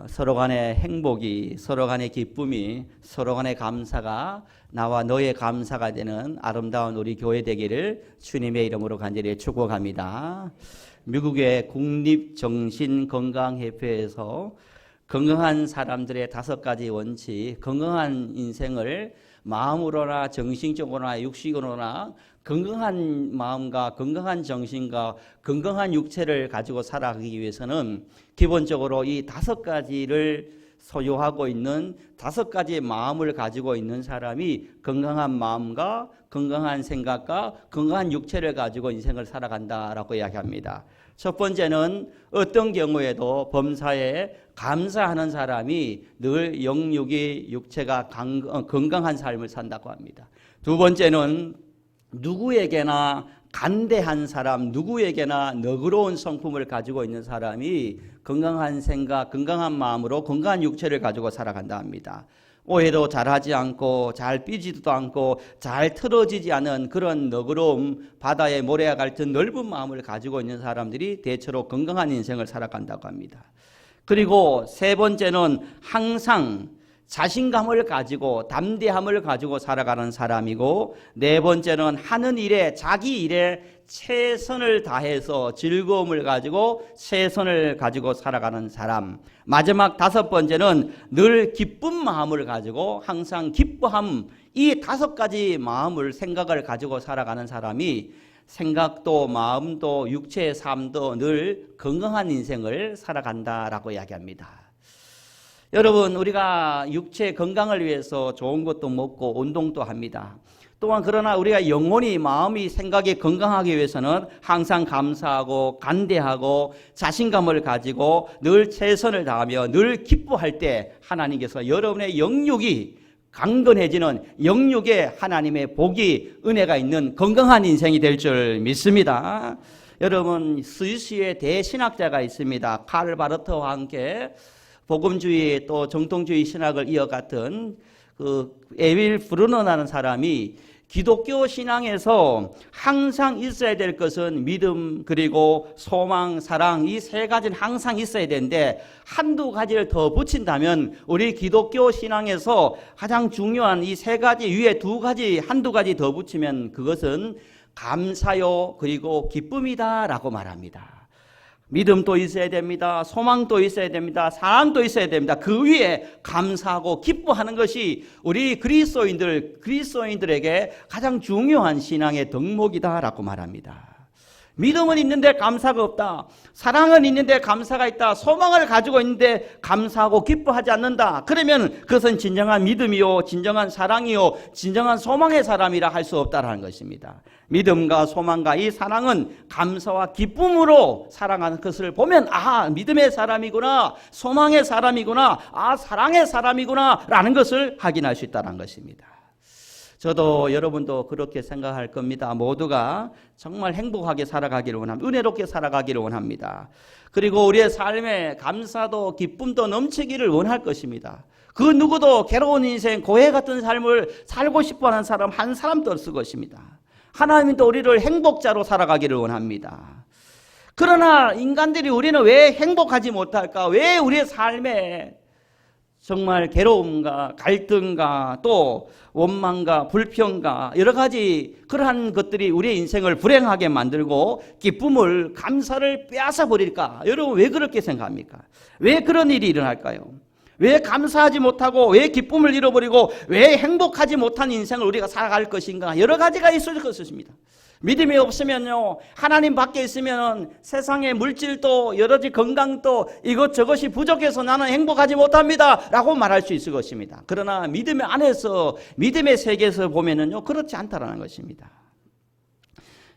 서로 간의 행복이, 서로 간의 기쁨이, 서로 간의 감사가 나와 너의 감사가 되는 아름다운 우리 교회 되기를 주님의 이름으로 간절히 축복합니다. 미국의 국립정신건강협회에서 건강한 사람들의 5가지 원칙, 건강한 인생을 마음으로나 정신적으로나 육식으로나 건강한 마음과 건강한 정신과 건강한 육체를 가지고 살아가기 위해서는 기본적으로 이 5가지를 소유하고 있는 5가지의 마음을 가지고 있는 사람이 건강한 마음과 건강한 생각과 건강한 육체를 가지고 인생을 살아간다라고 이야기합니다. 첫 번째는 어떤 경우에도 범사에 감사하는 사람이 늘 영육이 육체가 건강한 삶을 산다고 합니다. 두 번째는 누구에게나 간대한 사람, 누구에게나 너그러운 성품을 가지고 있는 사람이 건강한 생각, 건강한 마음으로 건강한 육체를 가지고 살아간다 합니다. 오해도 잘하지 않고 잘 삐지도 않고 잘 틀어지지 않은 그런 너그러움, 바다의 모래와 같은 넓은 마음을 가지고 있는 사람들이 대체로 건강한 인생을 살아간다고 합니다. 그리고 세 번째는 항상 자신감을 가지고 담대함을 가지고 살아가는 사람이고, 네 번째는 하는 일에 자기 일에 최선을 다해서 즐거움을 가지고 최선을 가지고 살아가는 사람, 마지막 5번째는 늘 기쁜 마음을 가지고 항상 기뻐함, 이 5가지 마음을 생각을 가지고 살아가는 사람이 생각도 마음도 육체의 삶도 늘 건강한 인생을 살아간다라고 이야기합니다. 여러분, 우리가 육체 건강을 위해서 좋은 것도 먹고 운동도 합니다. 또한 그러나 우리가 영혼이, 마음이, 생각이 건강하기 위해서는 항상 감사하고 간대하고 자신감을 가지고 늘 최선을 다하며 늘 기뻐할 때 하나님께서 여러분의 영육이 강건해지는, 영육에 하나님의 복이, 은혜가 있는 건강한 인생이 될 줄 믿습니다. 여러분, 스위스의 대신학자가 있습니다. 칼 바르트와 함께 복음주의 또 정통주의 신학을 이어갔던 에윌 브루너라는 사람이 기독교 신앙에서 항상 있어야 될 것은 믿음, 그리고 소망, 사랑, 이 3가지는 항상 있어야 되는데 한두 가지를 더 붙인다면 우리 기독교 신앙에서 가장 중요한 이 3가지 위에 2가지, 한두 가지 더 붙이면 그것은 감사요 그리고 기쁨이다라고 말합니다. 믿음도 있어야 됩니다. 소망도 있어야 됩니다. 사랑도 있어야 됩니다. 그 위에 감사하고 기뻐하는 것이 우리 그리스도인들에게 가장 중요한 신앙의 덕목이다라고 말합니다. 믿음은 있는데 감사가 없다. 사랑은 있는데 감사가 있다. 소망을 가지고 있는데 감사하고 기뻐하지 않는다. 그러면 그것은 진정한 믿음이요, 진정한 사랑이요, 진정한 소망의 사람이라 할 수 없다라는 것입니다. 믿음과 소망과 이 사랑은 감사와 기쁨으로 살아가는 것을 보면 믿음의 사람이구나, 소망의 사람이구나, 사랑의 사람이구나 라는 것을 확인할 수 있다는 것입니다. 저도 여러분도 그렇게 생각할 겁니다. 모두가 정말 행복하게 살아가기를 원합니다. 은혜롭게 살아가기를 원합니다. 그리고 우리의 삶에 감사도 기쁨도 넘치기를 원할 것입니다. 그 누구도 괴로운 인생, 고해 같은 삶을 살고 싶어하는 사람 한 사람도 없을 것입니다. 하나님도 우리를 행복자로 살아가기를 원합니다. 그러나 인간들이 우리는 왜 행복하지 못할까? 왜 우리의 삶에 정말 괴로움과 갈등과 또 원망과 불평과 여러 가지 그러한 것들이 우리의 인생을 불행하게 만들고 기쁨을, 감사를 빼앗아 버릴까? 여러분, 왜 그렇게 생각합니까? 왜 그런 일이 일어날까요? 왜 감사하지 못하고 왜 기쁨을 잃어버리고 왜 행복하지 못한 인생을 우리가 살아갈 것인가? 여러 가지가 있을 것입니다. 믿음이 없으면요, 하나님 밖에 있으면 세상의 물질도 여러 가지 건강도 이것저것이 부족해서 나는 행복하지 못합니다 라고 말할 수 있을 것입니다. 그러나 믿음의 안에서, 믿음의 세계에서 보면은요, 그렇지 않다라는 것입니다.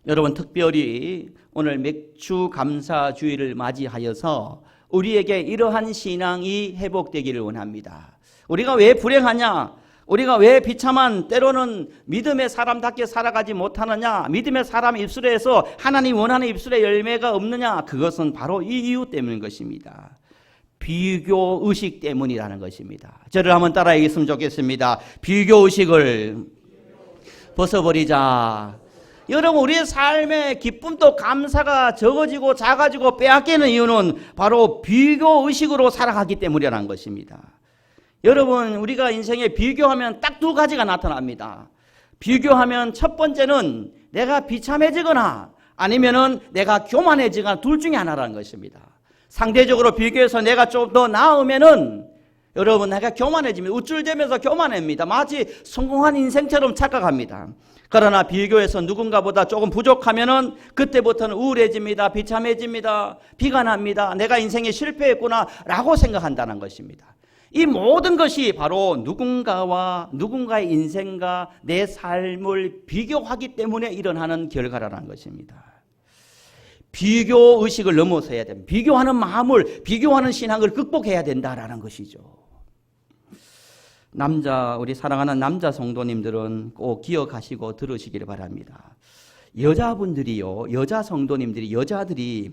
여러분, 특별히 오늘 맥주 감사주의를 맞이하여서 우리에게 이러한 신앙이 회복되기를 원합니다. 우리가 왜 불행하냐? 우리가 왜 비참한, 때로는 믿음의 사람답게 살아가지 못하느냐? 믿음의 사람 입술에서 하나님 원하는 입술의 열매가 없느냐? 그것은 바로 이 이유 때문인 것입니다. 비교의식 때문이라는 것입니다. 저를 한번 따라 얘기했으면 좋겠습니다. 비교의식을 벗어버리자. 여러분, 우리의 삶의 기쁨도 감사가 적어지고 작아지고 빼앗기는 이유는 바로 비교 의식으로 살아가기 때문이라는 것입니다. 여러분, 우리가 인생에 비교하면 딱 두 가지가 나타납니다. 비교하면 첫 번째는 내가 비참해지거나 아니면은 내가 교만해지거나 둘 중에 하나라는 것입니다. 상대적으로 비교해서 내가 좀 더 나으면은 여러분, 내가 교만해집니다. 우쭐대면서 교만합니다. 마치 성공한 인생처럼 착각합니다. 그러나 비교해서 누군가보다 조금 부족하면은 그때부터는 우울해집니다. 비참해집니다. 비관합니다. 내가 인생에 실패했구나 라고 생각한다는 것입니다. 이 모든 것이 바로 누군가의 인생과 내 삶을 비교하기 때문에 일어나는 결과라는 것입니다. 비교 의식을 넘어서야 됩니다. 비교하는 마음을, 비교하는 신앙을 극복해야 된다라는 것이죠. 우리 사랑하는 남자 성도님들은 꼭 기억하시고 들으시기를 바랍니다. 여자 성도님들이, 여자들이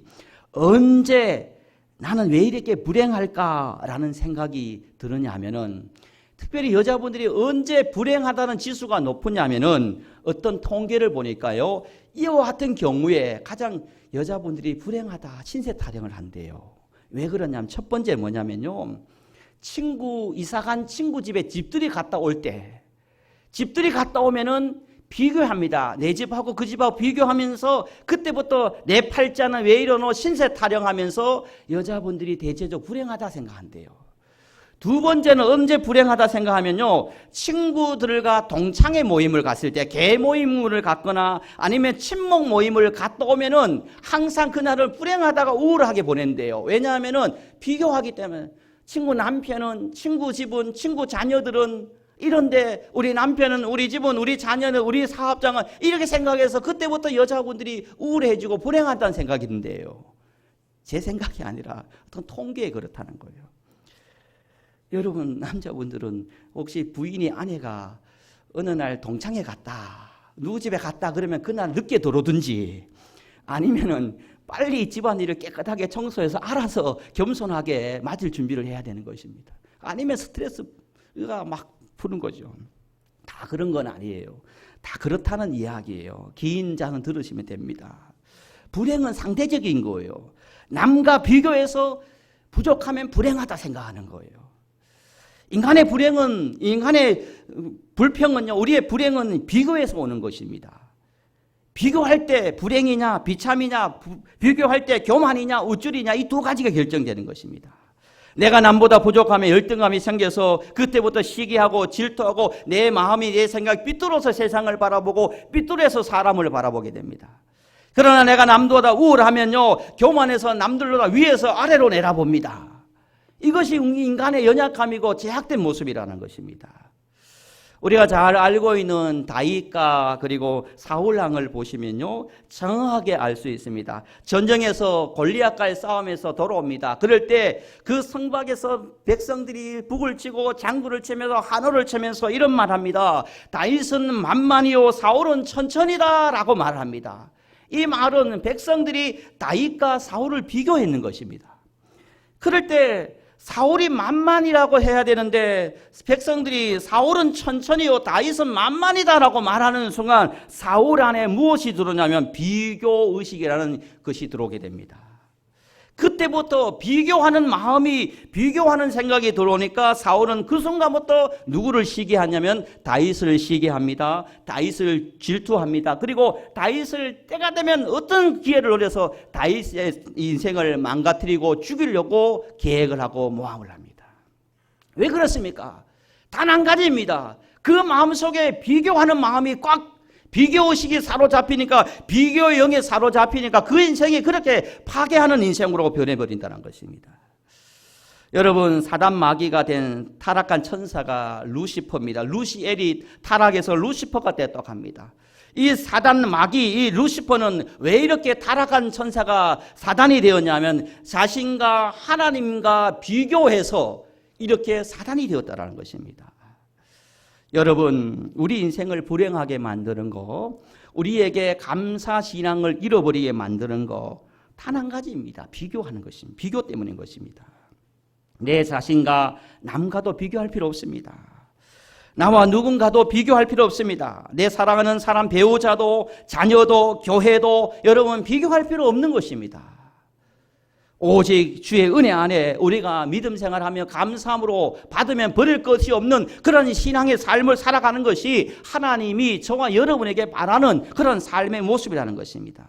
언제 나는 왜 이렇게 불행할까라는 생각이 드느냐 하면은, 특별히 여자분들이 언제 불행하다는 지수가 높으냐면은 어떤 통계를 보니까요, 이와 같은 경우에 가장 여자분들이 불행하다, 신세 타령을 한대요. 왜 그러냐면, 첫 번째 뭐냐면요, 이사간 친구 집에 집들이 갔다 올 때, 집들이 갔다 오면은 비교합니다. 내 집하고 그 집하고 비교하면서 그때부터 내 팔자는 왜 이러노 신세 타령하면서 여자분들이 대체적으로 불행하다 생각한대요. 두 번째는 언제 불행하다 생각하면요, 친구들과 동창회 모임을 갔을 때, 개 모임을 갔거나 아니면 친목 모임을 갔다 오면은 항상 그날을 불행하다가 우울하게 보낸대요. 왜냐하면은 비교하기 때문에. 친구 남편은, 친구 집은, 친구 자녀들은 이런데 우리 남편은, 우리 집은, 우리 자녀는, 우리 사업장은 이렇게 생각해서 그때부터 여자분들이 우울해지고 불행하다는 생각이 든대요. 제 생각이 아니라 어떤 통계에 그렇다는 거예요. 여러분, 남자분들은 혹시 부인이, 아내가 어느 날 동창회 갔다, 누구 집에 갔다 그러면 그날 늦게 들어오든지, 아니면은 빨리 집안일을 깨끗하게 청소해서 알아서 겸손하게 맞을 준비를 해야 되는 것입니다. 아니면 스트레스가 막 푸는 거죠. 다 그런 건 아니에요. 다 그렇다는 이야기예요. 긴 장은 들으시면 됩니다. 불행은 상대적인 거예요. 남과 비교해서 부족하면 불행하다 생각하는 거예요. 인간의 불평은요, 우리의 불행은 비교해서 오는 것입니다. 비교할 때 불행이냐, 비참이냐, 비교할 때 교만이냐, 우쭐이냐, 이 두 가지가 결정되는 것입니다. 내가 남보다 부족하면 열등감이 생겨서 그때부터 시기하고 질투하고 내 마음이, 내 생각이 삐뚤어서 세상을 바라보고 삐뚤어서 사람을 바라보게 됩니다. 그러나 내가 남보다 우울하면요, 교만해서 남들보다 위에서 아래로 내다봅니다. 이것이 인간의 연약함이고 제약된 모습이라는 것입니다. 우리가 잘 알고 있는 다윗과 그리고 사울왕을 보시면요, 정확하게 알 수 있습니다. 전쟁에서 골리앗과의 싸움에서 돌아옵니다. 그럴 때 그 성곽에서 백성들이 북을 치고 장구를 치면서 한호를 치면서 이런 말합니다. 다윗은 만만이요 사울은 천천히다 라고 말합니다. 이 말은 백성들이 다윗과 사울을 비교했는 것입니다. 그럴 때 사울이 만만이라고 해야 되는데 백성들이 사울은 천천히요 다윗은 만만이다라고 말하는 순간 사울 안에 무엇이 들어오냐면 비교의식이라는 것이 들어오게 됩니다. 그때부터 비교하는 마음이, 비교하는 생각이 들어오니까 사울은 그 순간부터 누구를 시기하냐면 다윗을 시기합니다. 다윗을 질투합니다. 그리고 다윗을 때가 되면 어떤 기회를 노려서 다윗의 인생을 망가뜨리고 죽이려고 계획을 하고 모함을 합니다. 왜 그렇습니까? 단 한 가지입니다. 그 마음속에 비교하는 마음이 비교의식이 사로잡히니까, 비교의 영에 사로잡히니까 그 인생이 그렇게 파괴하는 인생으로 변해버린다는 것입니다. 여러분, 사단 마귀가 된 타락한 천사가 루시퍼입니다. 루시엘이 타락해서 루시퍼가 됐다고 합니다. 이 사단 마귀, 이 루시퍼는 왜 이렇게 타락한 천사가 사단이 되었냐면 자신과 하나님과 비교해서 이렇게 사단이 되었다는 것입니다. 여러분, 우리 인생을 불행하게 만드는 거, 우리에게 감사 신앙을 잃어버리게 만드는 거 단 한 가지입니다. 비교하는 것입니다. 비교 때문인 것입니다. 내 자신과 남과도 비교할 필요 없습니다. 나와 누군가도 비교할 필요 없습니다. 내 사랑하는 사람, 배우자도, 자녀도, 교회도 여러분 비교할 필요 없는 것입니다. 오직 주의 은혜 안에 우리가 믿음 생활하며 감사함으로 받으면 버릴 것이 없는 그런 신앙의 삶을 살아가는 것이 하나님이 저와 여러분에게 바라는 그런 삶의 모습이라는 것입니다.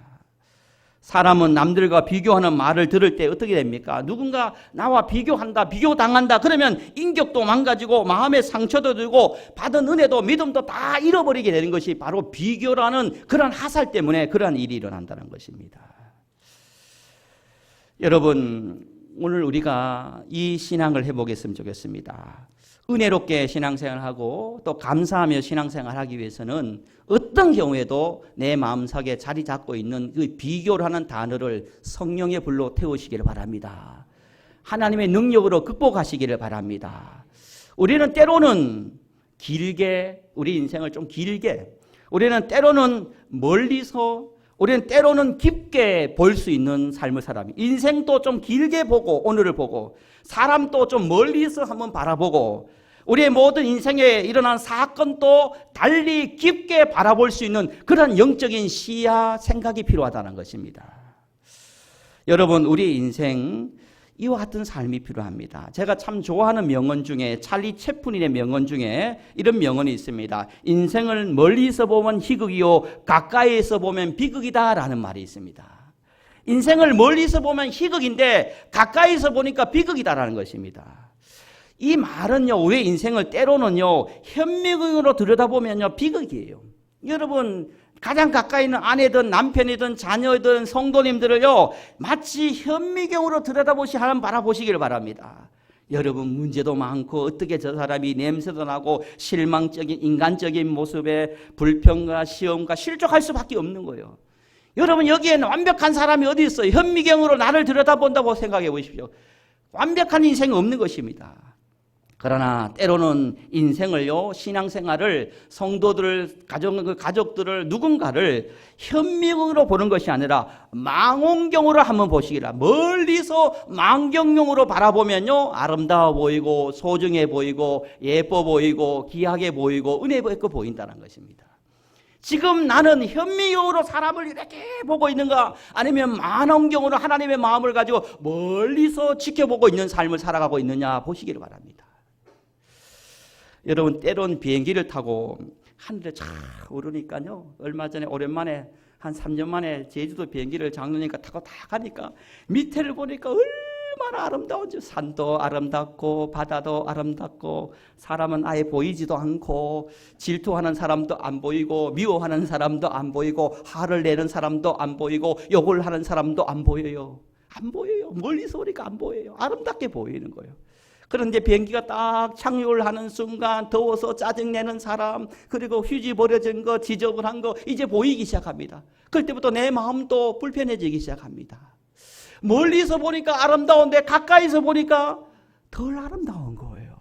사람은 남들과 비교하는 말을 들을 때 어떻게 됩니까? 누군가 나와 비교한다, 비교당한다 그러면 인격도 망가지고 마음의 상처도 들고 받은 은혜도 믿음도 다 잃어버리게 되는 것이 바로 비교라는 그런 하살 때문에 그러한 일이 일어난다는 것입니다. 여러분, 오늘 우리가 이 신앙을 해보겠으면 좋겠습니다. 은혜롭게 신앙생활하고 또 감사하며 신앙생활하기 위해서는 어떤 경우에도 내 마음속에 자리 잡고 있는 그 비교라는 단어를 성령의 불로 태우시기를 바랍니다. 하나님의 능력으로 극복하시기를 바랍니다. 우리는 때로는 길게, 우리 인생을 좀 길게, 우리는 때로는 멀리서, 우리는 때로는 깊게 볼 수 있는 삶을 살아갑니다. 인생도 좀 길게 보고 오늘을 보고 사람도 좀 멀리서 한번 바라보고 우리의 모든 인생에 일어난 사건도 달리 깊게 바라볼 수 있는 그런 영적인 시야, 생각이 필요하다는 것입니다. 여러분, 우리 인생 이와 같은 삶이 필요합니다. 제가 참 좋아하는 명언 중에 찰리 채플린의 명언 중에 이런 명언이 있습니다. 인생을 멀리서 보면 희극이요 가까이에서 보면 비극이다 라는 말이 있습니다. 인생을 멀리서 보면 희극인데 가까이서 보니까 비극이다라는 것입니다. 이 말은요, 우리의 인생을 때로는요 현미경으로 들여다보면요 비극이에요. 여러분, 가장 가까이 있는 아내든 남편이든 자녀든 성도님들을요 마치 현미경으로 들여다보시 한번 바라보시기를 바랍니다. 여러분, 문제도 많고 어떻게 저 사람이 냄새도 나고 실망적인 인간적인 모습에 불평과 시험과 실족할 수밖에 없는 거예요. 여러분, 여기에는 완벽한 사람이 어디 있어요? 현미경으로 나를 들여다본다고 생각해 보십시오. 완벽한 인생은 없는 것입니다. 그러나 때로는 인생을요, 신앙생활을, 성도들을, 가족들을, 누군가를 현미경으로 보는 것이 아니라 망원경으로 한번 보시기라. 멀리서 망경용으로 바라보면요 아름다워 보이고 소중해 보이고 예뻐 보이고 귀하게 보이고 은혜 있고 보인다는 것입니다. 지금 나는 현미경으로 사람을 이렇게 보고 있는가, 아니면 망원경으로 하나님의 마음을 가지고 멀리서 지켜보고 있는 삶을 살아가고 있느냐 보시기를 바랍니다. 여러분, 때론 비행기를 타고 하늘에 쫙 오르니까요, 얼마 전에 오랜만에 한 3년 만에 제주도 비행기를 장로님과 타고 다 가니까 밑에를 보니까 얼마나 아름다운지, 산도 아름답고 바다도 아름답고 사람은 아예 보이지도 않고 질투하는 사람도 안 보이고 미워하는 사람도 안 보이고 화를 내는 사람도 안 보이고 욕을 하는 사람도 안 보여요. 안 보여요. 멀리서 오니까 안 보여요. 아름답게 보이는 거예요. 그런데 비행기가 딱 착륙을 하는 순간 더워서 짜증내는 사람, 그리고 휴지 버려진 거, 지저분한 거 이제 보이기 시작합니다. 그럴 때부터 내 마음도 불편해지기 시작합니다. 멀리서 보니까 아름다운데 가까이서 보니까 덜 아름다운 거예요.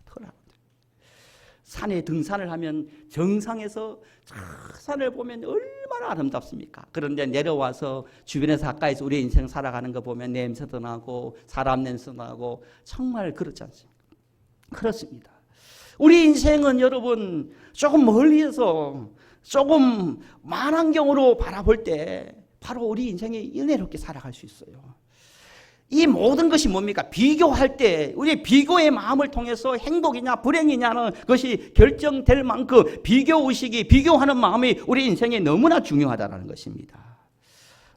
덜 아름다운. 산에 등산을 하면 정상에서 산을 보면 얼마나 아름답습니까? 그런데 내려와서 주변에서 가까이서 우리 인생 살아가는 거 보면 냄새도 나고 사람 냄새도 나고 정말 그렇지 않습니까? 그렇습니다. 우리 인생은 여러분 조금 멀리에서 조금 만환경으로 바라볼 때 바로 우리 인생이 은혜롭게 살아갈 수 있어요. 이 모든 것이 뭡니까? 비교할 때 우리 비교의 마음을 통해서 행복이냐 불행이냐는 것이 결정될 만큼 비교의식이, 비교하는 마음이 우리 인생에 너무나 중요하다는 것입니다.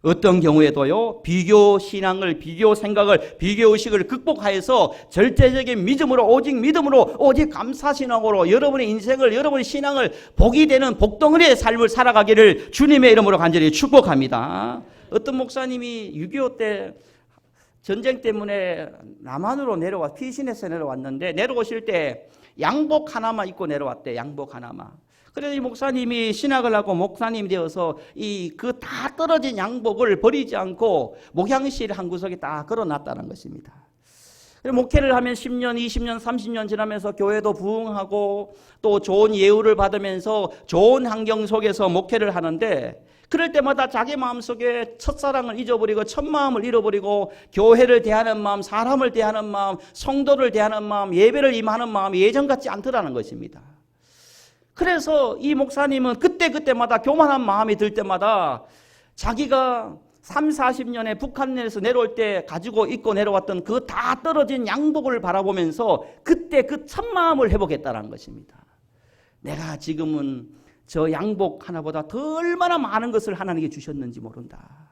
어떤 경우에도요, 비교 신앙을, 비교 생각을, 비교 의식을 극복하여서 절대적인 믿음으로, 오직 믿음으로, 오직 감사신앙으로 여러분의 인생을, 여러분의 신앙을 복이 되는 복덩어리의 삶을 살아가기를 주님의 이름으로 간절히 축복합니다. 어떤 목사님이 6.25 때 전쟁 때문에 남한으로 피신해서 내려왔는데, 내려오실 때 양복 하나만 입고 내려왔대. 양복 하나만. 그래서 이 목사님이 신학을 하고 목사님이 되어서 그 다 떨어진 양복을 버리지 않고 목양실 한 구석에 딱 걸어놨다는 것입니다. 목회를 하면 10년, 20년, 30년 지나면서 교회도 부흥하고 또 좋은 예우를 받으면서 좋은 환경 속에서 목회를 하는데, 그럴 때마다 자기 마음속에 첫사랑을 잊어버리고 첫마음을 잃어버리고 교회를 대하는 마음, 사람을 대하는 마음, 성도를 대하는 마음, 예배를 임하는 마음이 예전 같지 않더라는 것입니다. 그래서 이 목사님은 그때마다 교만한 마음이 들 때마다 자기가 30-40년에 북한에서 내려올 때 가지고 입고 내려왔던 그 다 떨어진 양복을 바라보면서 그때 그 첫마음을 회복했다는 것입니다. 내가 지금은 저 양복 하나보다 더 얼마나 많은 것을 하나님께 주셨는지 모른다.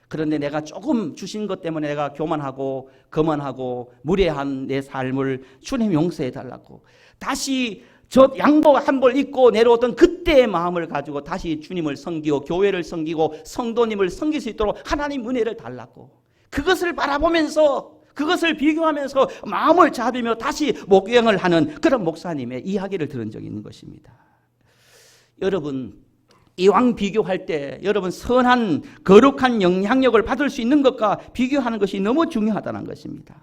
그런데 내가 조금 주신 것 때문에 내가 교만하고 거만하고 무례한 내 삶을 주님 용서해 달라고 다시 저 양복 한 벌 입고 내려오던 그때의 마음을 가지고 다시 주님을 섬기고 교회를 섬기고 성도님을 섬길 수 있도록 하나님 은혜를 달라고 그것을 바라보면서 그것을 비교하면서 마음을 잡으며 다시 목욕을 하는 그런 목사님의 이야기를 들은 적이 있는 것입니다. 여러분 이왕 비교할 때 여러분 선한 거룩한 영향력을 받을 수 있는 것과 비교하는 것이 너무 중요하다는 것입니다.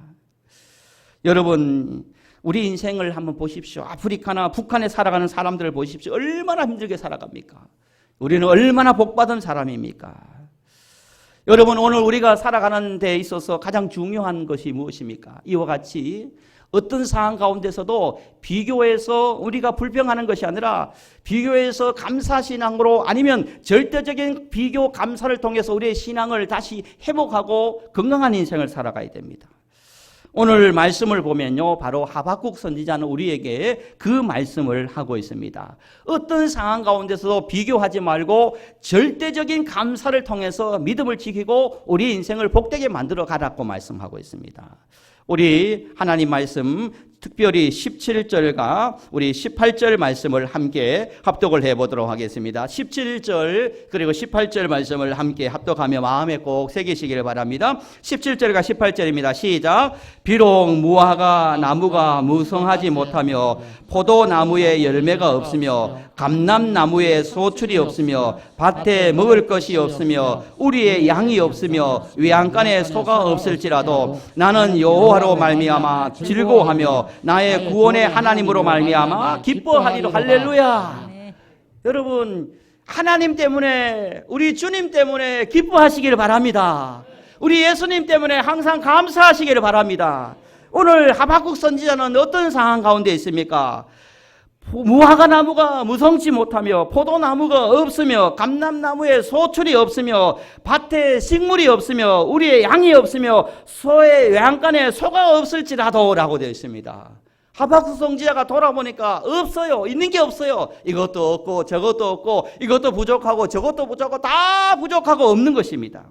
여러분 우리 인생을 한번 보십시오. 아프리카나 북한에 살아가는 사람들을 보십시오. 얼마나 힘들게 살아갑니까? 우리는 얼마나 복받은 사람입니까? 여러분 오늘 우리가 살아가는 데 있어서 가장 중요한 것이 무엇입니까? 이와 같이 어떤 상황 가운데서도 비교해서 우리가 불평하는 것이 아니라 비교해서 감사신앙으로 아니면 절대적인 비교 감사를 통해서 우리의 신앙을 다시 회복하고 건강한 인생을 살아가야 됩니다. 오늘 말씀을 보면요, 바로 하박국 선지자는 우리에게 그 말씀을 하고 있습니다. 어떤 상황 가운데서도 비교하지 말고 절대적인 감사를 통해서 믿음을 지키고 우리 인생을 복되게 만들어 가라고 말씀하고 있습니다. 우리 하나님 말씀 특별히 17절과 우리 18절 말씀을 함께 합독을 해보도록 하겠습니다. 17절 그리고 18절 말씀을 함께 합독하며 마음에 꼭 새기시기를 바랍니다. 17절과 18절입니다. 시작. 비록 무화과 나무가 무성하지 못하며 포도나무에 열매가 없으며 감람나무에 소출이 없으며 밭에 먹을 것이 없으며 우리의 양이 없으며 외양간에 소가 없을지라도 나는 여호와로 말미암아 즐거워하며 나의 구원의 하나님으로 말미암아 기뻐하리로. 할렐루야. 여러분 하나님 때문에 우리 주님 때문에 기뻐하시기를 바랍니다. 우리 예수님 때문에 항상 감사하시기를 바랍니다. 오늘 하박국 선지자는 어떤 상황 가운데 있습니까? 무화과 나무가 무성치 못하며 포도나무가 없으며 감람나무에 소출이 없으며 밭에 식물이 없으며 우리의 양이 없으며 소의 외양간에 소가 없을지라도 라고 되어 있습니다. 하박국 선지자가 돌아보니까 없어요. 있는 게 없어요. 이것도 없고 저것도 없고 이것도 부족하고 저것도 부족하고 다 부족하고 없는 것입니다.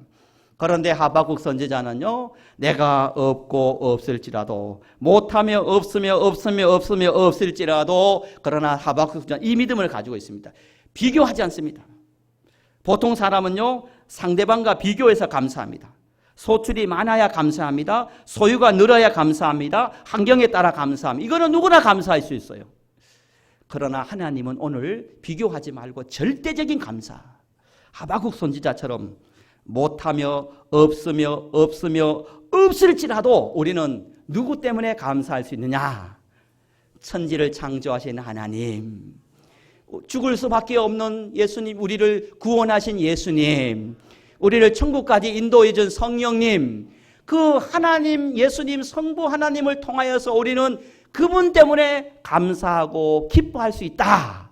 그런데 하박국 선지자는요, 내가 없고 없을지라도 못하며 없으며 없을지라도 그러나 하박국 선지자는 이 믿음을 가지고 있습니다. 비교하지 않습니다. 보통 사람은요 상대방과 비교해서 감사합니다. 소출이 많아야 감사합니다. 소유가 늘어야 감사합니다. 환경에 따라 감사합니다. 이거는 누구나 감사할 수 있어요. 그러나 하나님은 오늘 비교하지 말고 절대적인 감사, 하박국 선지자처럼 못하며 없으며 없을지라도 우리는 누구 때문에 감사할 수 있느냐? 천지를 창조하신 하나님, 죽을 수밖에 없는 예수님, 우리를 구원하신 예수님, 우리를 천국까지 인도해 준 성령님, 그 하나님, 예수님, 성부 하나님을 통하여서 우리는 그분 때문에 감사하고 기뻐할 수 있다.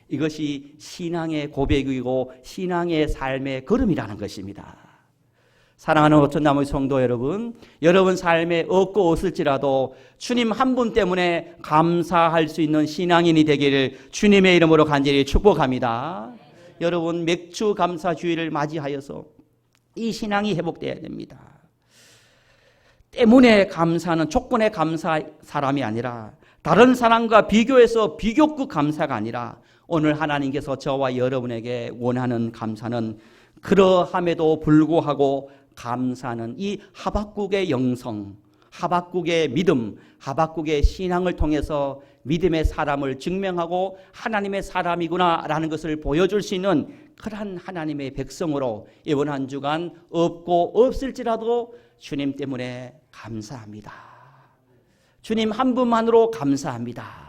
이것이 신앙의 고백이고 신앙의 삶의 걸음이라는 것입니다. 사랑하는 어천나무 성도 여러분, 여러분 삶에 없고 없을지라도 주님 한 분 때문에 감사할 수 있는 신앙인이 되기를 주님의 이름으로 간절히 축복합니다. 여러분 맥주 감사 주일을 맞이하여서 이 신앙이 회복되어야 됩니다. 때문에 감사는 조건에 감사 사람이 아니라 다른 사람과 비교해서 비교급 감사가 아니라 오늘 하나님께서 저와 여러분에게 원하는 감사는 그러함에도 불구하고 감사는 이 하박국의 영성, 하박국의 믿음, 하박국의 신앙을 통해서 믿음의 사람을 증명하고 하나님의 사람이구나라는 것을 보여줄 수 있는 그러한 하나님의 백성으로 이번 한 주간 없고 없을지라도 주님 때문에 감사합니다. 주님 한 분만으로 감사합니다.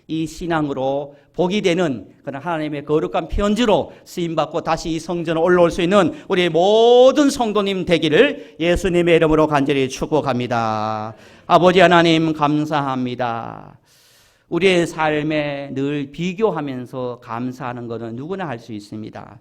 이 신앙으로 복이 되는 그런 하나님의 거룩한 편지로 쓰임받고 다시 이 성전에 올라올 수 있는 우리 모든 성도님 되기를 예수님의 이름으로 간절히 축복합니다. 아버지 하나님 감사합니다. 우리의 삶에 늘 비교하면서 감사하는 것은 누구나 할 수 있습니다.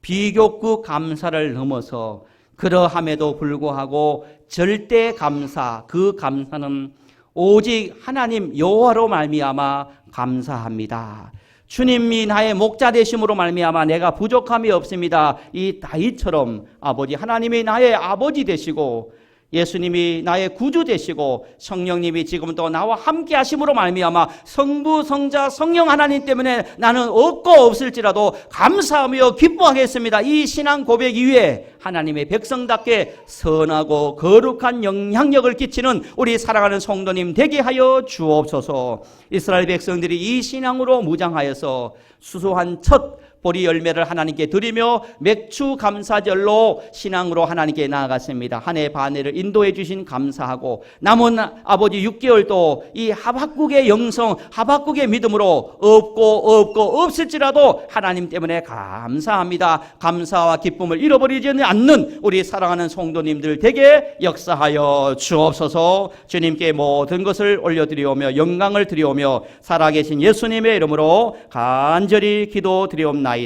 비교급 감사를 넘어서 그러함에도 불구하고 절대 감사, 그 감사는 오직 하나님 여호와로 말미암아 감사합니다. 주님이 나의 목자 되심으로 말미암아 내가 부족함이 없습니다. 이 다윗처럼 아버지 하나님이 나의 아버지 되시고 예수님이 나의 구주 되시고 성령님이 지금도 나와 함께 하심으로 말미암아 성부, 성자, 성령 하나님 때문에 나는 없고 없을지라도 감사하며 기뻐하겠습니다. 이 신앙 고백 이후에 하나님의 백성답게 선하고 거룩한 영향력을 끼치는 우리 사랑하는 성도님 되게 하여 주옵소서. 이스라엘 백성들이 이 신앙으로 무장하여서 수수한 첫 보리 열매를 하나님께 드리며 맥주 감사절로 신앙으로 하나님께 나아갔습니다. 한 해 반 해를 인도해 주신 감사하고 남은 아버지 6개월도 이 하박국의 영성, 하박국의 믿음으로 없고 없을지라도 하나님 때문에 감사합니다. 감사와 기쁨을 잃어버리지 않는 우리 사랑하는 성도님들 되게 역사하여 주옵소서. 주님께 모든 것을 올려드리오며 영광을 드리오며 살아계신 예수님의 이름으로 간절히 기도드리옵나이다.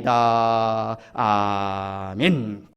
아멘.